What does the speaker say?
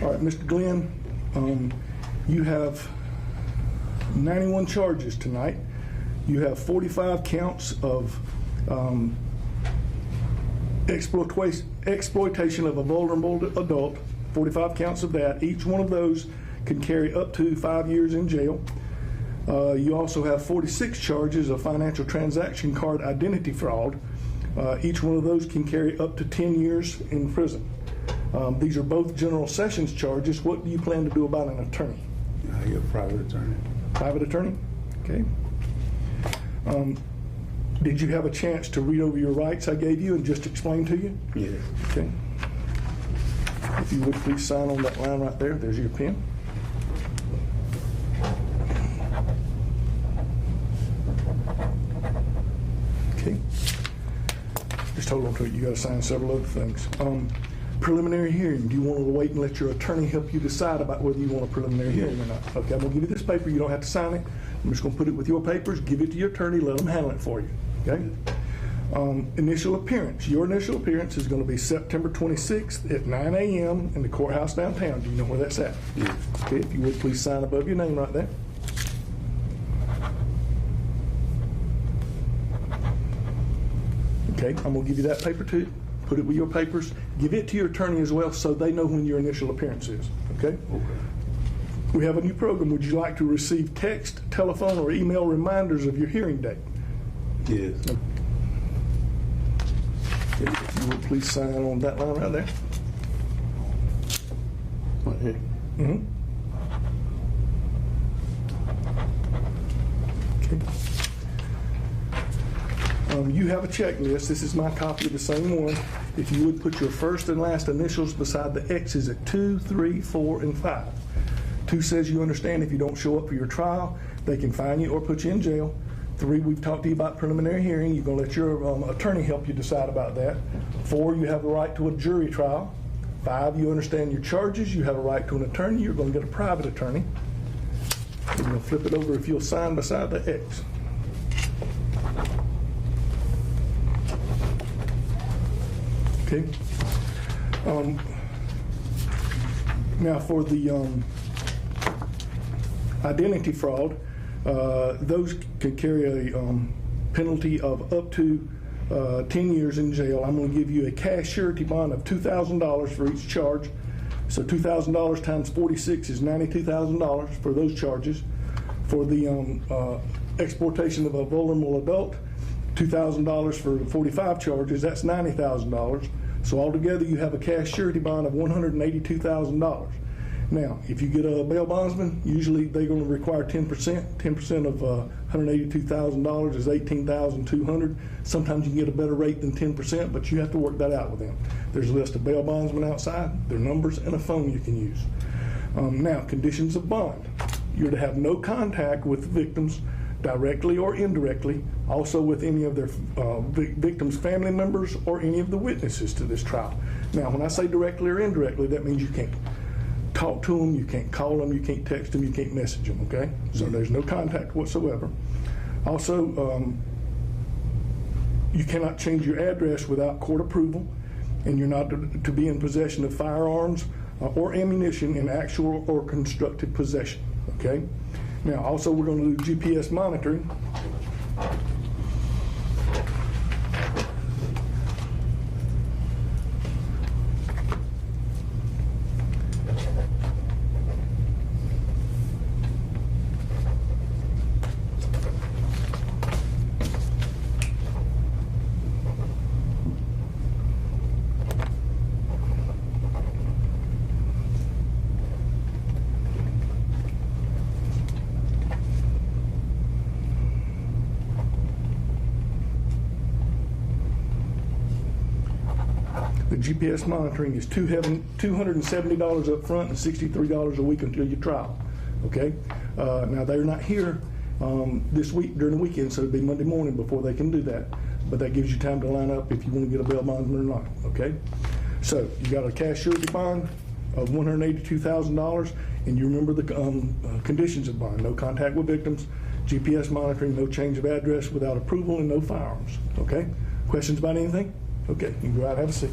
All right, Mr. Glenn, you have 91 charges tonight. You have 45 counts of exploitation of a vulnerable adult, 45 counts of that. Each one of those can carry up to 5 years in jail. You also have 46 charges of financial transaction card identity fraud. Each one of those can carry up to 10 years in prison. These are both general sessions charges. What do you plan to do about an attorney? I get a private attorney. Private attorney? Okay. Did you have a chance to read over your rights I gave you and just explain to you? Yes. Okay. If you would please sign on that line right there. There's your pen. Okay. Just hold on to it. You got to sign several other things. Preliminary hearing. Do you want to wait and let your attorney help you decide about whether you want a preliminary hearing or not? Okay, I'm going to give you this paper. You don't have to sign it. I'm just going to put it with your papers, give it to your attorney, let them handle it for you. Okay? Initial appearance. Your initial appearance is going to be September 26th at 9 a.m. in the courthouse downtown. Do you know where that's at? Yes. Okay, if you would please sign above your name right there. Okay, I'm going to give you that paper too. Put it with your papers. Give it to your attorney as well so they know when your initial appearance is. Okay? Okay. We have a new program. Would you like to receive text, telephone, or email reminders of your hearing date? Yes. Okay, if you would please sign on that line right there. Right here. Mm-hmm. Okay. You have a checklist. This is my copy of the same one. If you would put your first and last initials beside the X's at 2, 3, 4, and 5. 2 says you understand if you don't show up for your trial, they can fine you or put you in jail. 3, we've talked to you about preliminary hearing. You're going to let your attorney help you decide about that. 4, you have the right to a jury trial. 5, you understand your charges. You have a right to an attorney. You're going to get a private attorney. You're going to flip it over if you'll sign beside the X. Okay. Now for the identity fraud, those could carry a penalty of up to 10 years in jail. I'm going to give you a cash surety bond of $2,000 for each charge. So $2,000 times 46 is $92,000 for those charges. For the exploitation of a vulnerable adult, $2,000 for 45 charges, that's $90,000. So altogether you have a cash surety bond of $182,000. Now, if you get a bail bondsman, usually they're going to require 10%. 10% of $182,000 is $18,200. Sometimes you can get a better rate than 10%, but you have to work that out with them. There's a list of bail bondsmen outside, their numbers, and a phone you can use. Now, conditions of bond. You're to have no contact with victims directly or indirectly, also with any of their victims' family members or any of the witnesses to this trial. Now, when I say directly or indirectly, that means you can't talk to them, you can't call them, you can't text them, you can't message them, okay? So there's no contact whatsoever. Also, you cannot change your address without court approval, and you're not to be in possession of firearms or ammunition in actual or constructive possession, okay? Now, also, we're going to do GPS monitoring. The GPS monitoring is $270 up front and $63 a week until your trial. Okay? Now they're not here this week during the weekend, so it'll be Monday morning before they can do that. But that gives you time to line up if you want to get a bail bondsman or not. Okay? So you got a cash surety bond of $182,000, and you remember the conditions of bond: no contact with victims, GPS monitoring, no change of address without approval, and no firearms. Okay? Questions about anything? Okay, you can go out and have a seat.